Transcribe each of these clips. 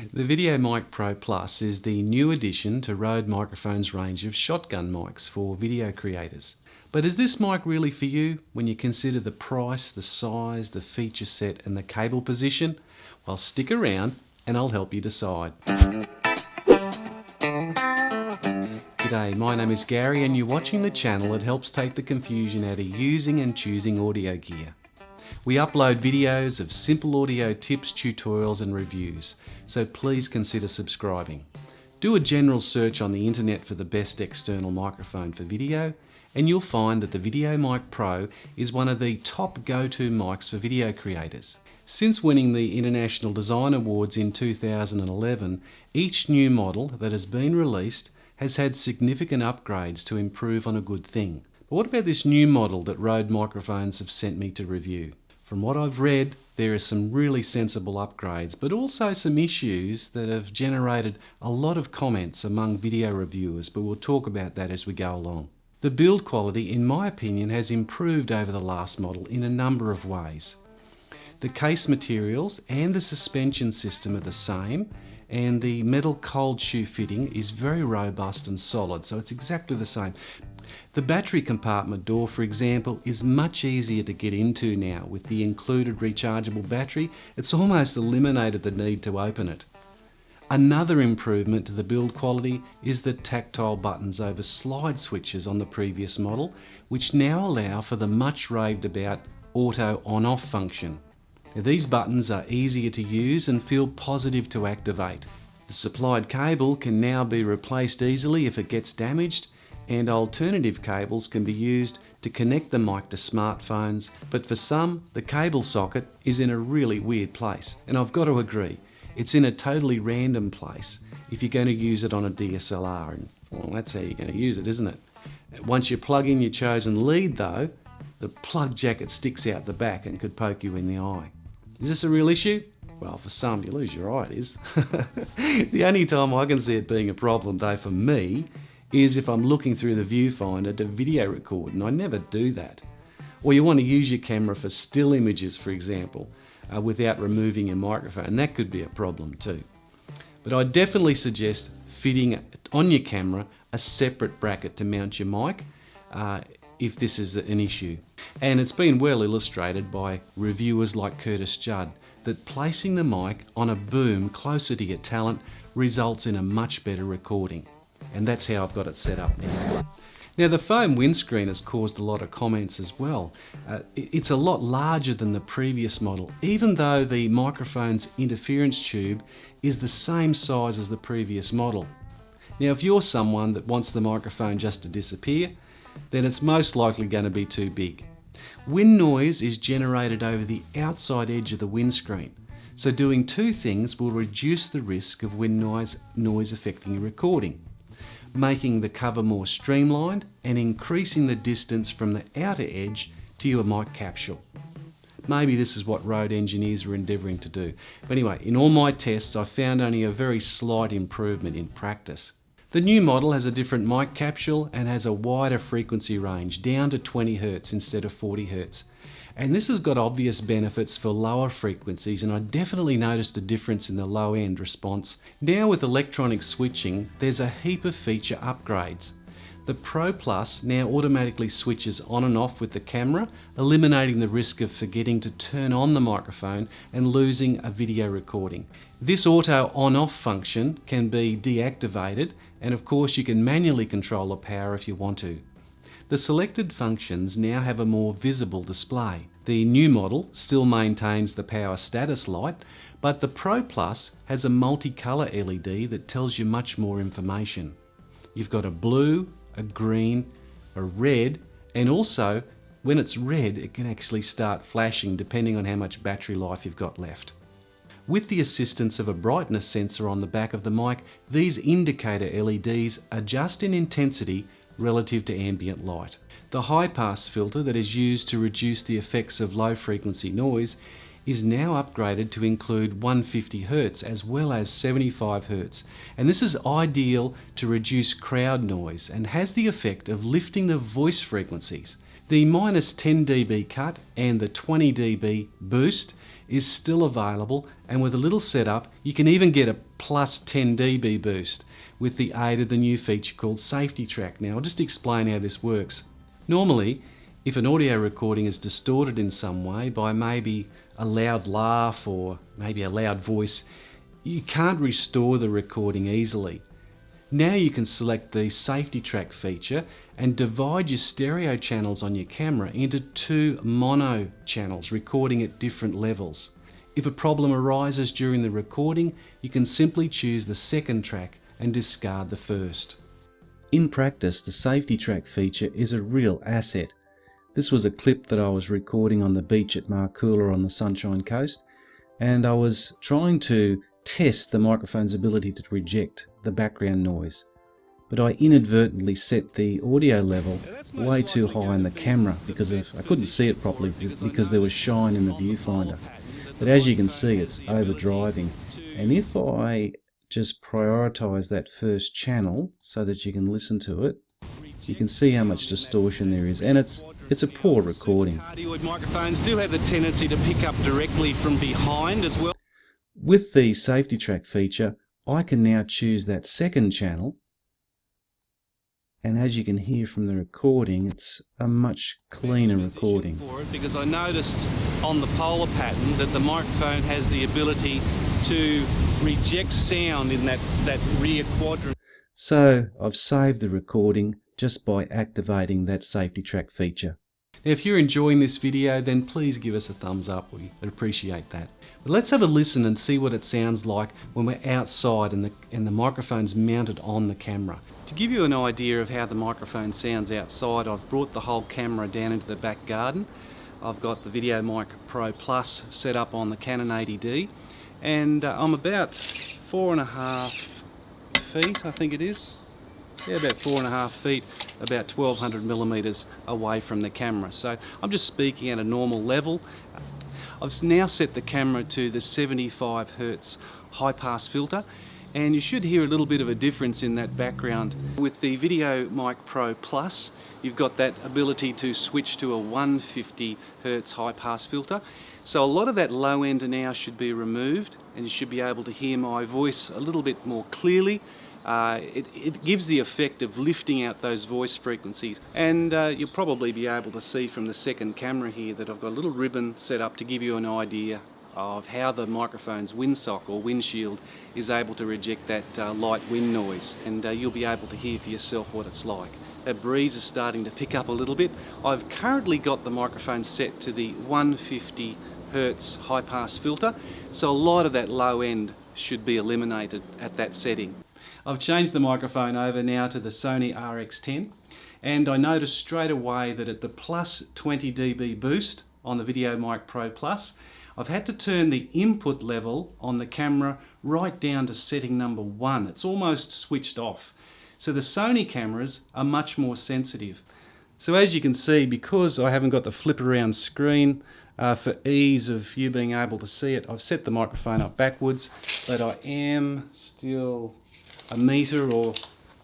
The VideoMic Pro Plus is the new addition to Rode Microphone's range of shotgun mics for video creators. But is this mic really for you when you consider the price, the size, the feature set and the cable position? Well, stick around and I'll help you decide. G'day, my name is Gary and you're watching the channel that helps take the confusion out of using and choosing audio gear. We upload videos of simple audio tips, tutorials and reviews, so please consider subscribing. Do a general search on the internet for the best external microphone for video, and you'll find that the VideoMic Pro is one of the top go-to mics for video creators. Since winning the International Design Awards in 2011, each new model that has been released has had significant upgrades to improve on a good thing. But what about this new model that Rode Microphones have sent me to review? From what I've read, there are some really sensible upgrades, but also some issues that have generated a lot of comments among video reviewers, but we'll talk about that as we go along. The build quality, in my opinion, has improved over the last model in a number of ways. The case materials and the suspension system are the same, and the metal cold shoe fitting is very robust and solid, so it's exactly the same. The battery compartment door, for example, is much easier to get into now with the included rechargeable battery. It's almost eliminated the need to open it. Another improvement to the build quality is the tactile buttons over slide switches on the previous model, which now allow for the much raved about auto on-off function. Now, these buttons are easier to use and feel positive to activate. The supplied cable can now be replaced easily if it gets damaged, and alternative cables can be used to connect the mic to smartphones, but for some, the cable socket is in a really weird place. And I've got to agree, it's in a totally random place if you're going to use it on a DSLR, and well, that's how you're going to use it, isn't it? Once you plug in your chosen lead though, the plug jacket sticks out the back and could poke you in the eye. Is this a real issue? Well, for some, you lose your eye, it is. The only time I can see it being a problem though for me is if I'm looking through the viewfinder to video record, and I never do that. Or you want to use your camera for still images, for example, without removing your microphone. That could be a problem too. But I definitely suggest fitting on your camera a separate bracket to mount your mic if this is an issue. And it's been well illustrated by reviewers like Curtis Judd that placing the mic on a boom closer to your talent results in a much better recording. And that's how I've got it set up now. Now the foam windscreen has caused a lot of comments as well. It's a lot larger than the previous model, even though the microphone's interference tube is the same size as the previous model. Now if you're someone that wants the microphone just to disappear, then it's most likely going to be too big. Wind noise is generated over the outside edge of the windscreen. So doing two things will reduce the risk of wind noise affecting your recording, making the cover more streamlined and increasing the distance from the outer edge to your mic capsule. Maybe this is what Rode engineers were endeavouring to do. But anyway, in all my tests, I found only a very slight improvement in practice. The new model has a different mic capsule and has a wider frequency range, down to 20 Hz instead of 40 Hz. And this has got obvious benefits for lower frequencies, and I definitely noticed a difference in the low end response. Now with electronic switching, there's a heap of feature upgrades. The Pro Plus now automatically switches on and off with the camera, eliminating the risk of forgetting to turn on the microphone and losing a video recording. This auto on-off function can be deactivated, and of course you can manually control the power if you want to. The selected functions now have a more visible display. The new model still maintains the power status light, but the Pro Plus has a multicolour LED that tells you much more information. You've got a blue, a green, a red, and also when it's red it can actually start flashing depending on how much battery life you've got left. With the assistance of a brightness sensor on the back of the mic, these indicator LEDs adjust in intensity relative to ambient light. The high pass filter that is used to reduce the effects of low frequency noise is now upgraded to include 150 Hz as well as 75 Hz, and this is ideal to reduce crowd noise and has the effect of lifting the voice frequencies. The -10 dB cut and the 20 dB boost is still available, and with a little setup you can even get a plus 10 dB boost with the aid of the new feature called Safety Track. Now I'll just explain how this works. Normally, if an audio recording is distorted in some way by maybe a loud laugh or maybe a loud voice, you can't restore the recording easily. Now you can select the Safety Track feature and divide your stereo channels on your camera into 2 mono channels recording at different levels. If a problem arises during the recording, you can simply choose the second track and discard the first. In practice, the Safety Track feature is a real asset. This was a clip that I was recording on the beach at Markula on the Sunshine Coast, and I was trying to test the microphone's ability to reject the background noise. But I inadvertently set the audio level way too high in the camera because I couldn't see it properly because there was shine in the viewfinder. But as you can see, it's overdriving. And if I just prioritize that first channel so that you can listen to it, you can see how much distortion there is, and it's a poor recording. Cardioid microphones do have the tendency to pick up directly from behind as well. With the Safety Track feature, I can now choose that second channel, and as you can hear from the recording, it's a much cleaner recording. Because I noticed on the polar pattern that the microphone has the ability to reject sound in that rear quadrant. So I've saved the recording just by activating that Safety Track feature. Now, if you're enjoying this video, then please give us a thumbs up. We'd appreciate that. But let's have a listen and see what it sounds like when we're outside and the microphone's mounted on the camera. To give you an idea of how the microphone sounds outside, I've brought the whole camera down into the back garden. I've got the VideoMic Pro Plus set up on the Canon 80D, and I'm about 4.5 feet, I think it is. Yeah, about 4.5 feet, about 1200 millimeters away from the camera. So I'm just speaking at a normal level. I've now set the camera to the 75 Hz high pass filter, and you should hear a little bit of a difference in that background. With the VideoMic Pro Plus, you've got that ability to switch to a 150 Hz high pass filter. So a lot of that low end now should be removed, and you should be able to hear my voice a little bit more clearly. It gives the effect of lifting out those voice frequencies, and you'll probably be able to see from the second camera here that I've got a little ribbon set up to give you an idea of how the microphone's windsock or windshield is able to reject that light wind noise, and you'll be able to hear for yourself what it's like. That breeze is starting to pick up a little bit. I've currently got the microphone set to the 150 Hz high pass filter, so a lot of that low end should be eliminated at that setting. I've changed the microphone over now to the Sony RX10, and I noticed straight away that at the plus 20 dB boost on the VideoMic Pro Plus, I've had to turn the input level on the camera right down to setting number 1. It's almost switched off. So the Sony cameras are much more sensitive. So as you can see, because I haven't got the flip around screen, for ease of you being able to see it, I've set the microphone up backwards, but I am still a metre or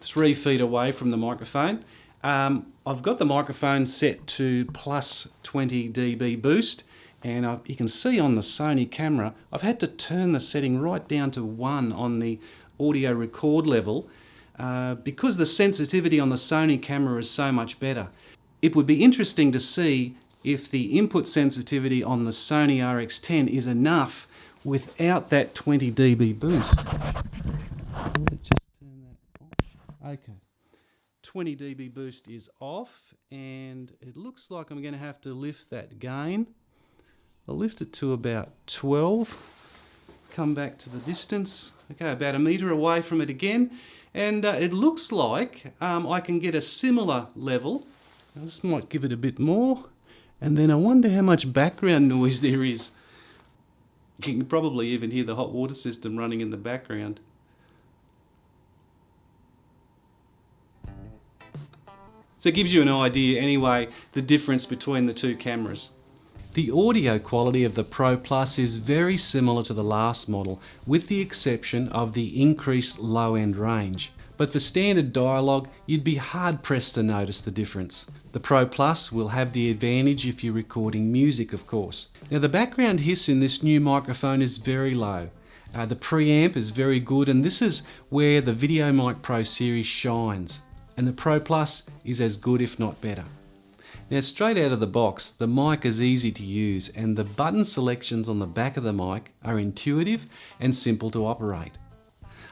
3 feet away from the microphone. I've got the microphone set to plus 20 dB boost, and you can see on the Sony camera I've had to turn the setting right down to 1 on the audio record level because the sensitivity on the Sony camera is so much better. It would be interesting to see if the input sensitivity on the Sony RX10 is enough without that 20 dB boost. Let's just turn that off. Okay, 20 dB boost is off, and it looks like I'm going to have to lift that gain. I'll lift it to about 12, come back to the distance, okay, about a metre away from it again, and it looks like I can get a similar level. I just might give it a bit more, and then I wonder how much background noise there is. You can probably even hear the hot water system running in the background. So it gives you an idea anyway, the difference between the two cameras. The audio quality of the Pro Plus is very similar to the last model, with the exception of the increased low-end range. but for standard dialogue, you'd be hard pressed to notice the difference. The Pro Plus will have the advantage if you're recording music, of course. Now the background hiss in this new microphone is very low. The preamp is very good, and this is where the VideoMic Pro series shines. And the Pro Plus is as good, if not better. Now straight out of the box, the mic is easy to use, and the button selections on the back of the mic are intuitive and simple to operate.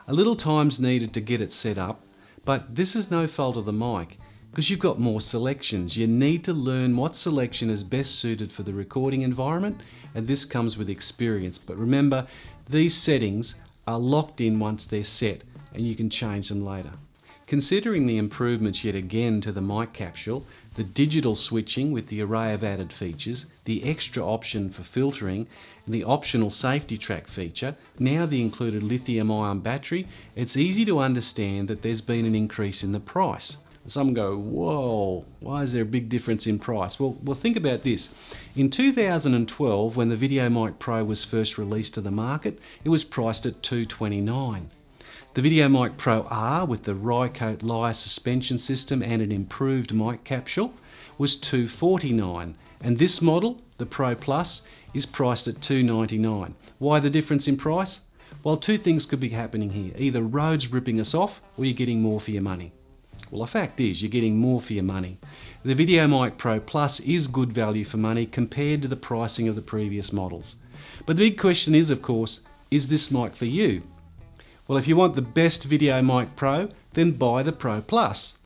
A little time's needed to get it set up, but this is no fault of the mic, because you've got more selections. You need to learn what selection is best suited for the recording environment, and this comes with experience. But remember, these settings are locked in once they're set, and you can change them later. Considering the improvements yet again to the mic capsule, the digital switching with the array of added features, the extra option for filtering, and the optional safety track feature, now the included lithium-ion battery, it's easy to understand that there's been an increase in the price. Some go, whoa, why is there a big difference in price? Well, think about this. In 2012, when the VideoMic Pro was first released to the market, it was priced at $229. The VideoMic Pro R with the Rycote lyre suspension system and an improved mic capsule was $249, and this model, the Pro Plus, is priced at $299. Why the difference in price? Well, two things could be happening here. Either Rode's ripping us off, or you're getting more for your money. Well, the fact is, you're getting more for your money. The VideoMic Pro Plus is good value for money compared to the pricing of the previous models. But the big question is, of course, is this mic for you? Well, if you want the best VideoMic Pro, then buy the Pro Plus.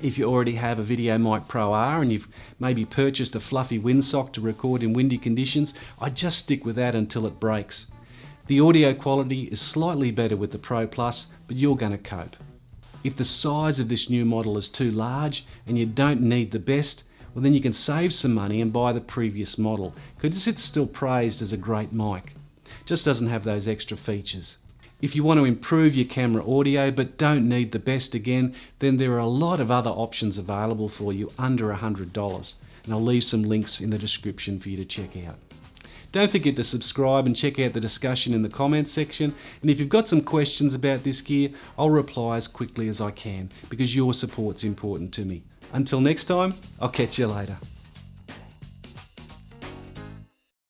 If you already have a VideoMic Pro R and you've maybe purchased a fluffy windsock to record in windy conditions, I'd just stick with that until it breaks. The audio quality is slightly better with the Pro Plus, but you're going to cope. If the size of this new model is too large and you don't need the best, well then you can save some money and buy the previous model, because it's still praised as a great mic. Just doesn't have those extra features. If you want to improve your camera audio but don't need the best again, then there are a lot of other options available for you under $100, and I'll leave some links in the description for you to check out. Don't forget to subscribe and check out the discussion in the comments section, and if you've got some questions about this gear, I'll reply as quickly as I can, because your support's important to me. Until next time, I'll catch you later.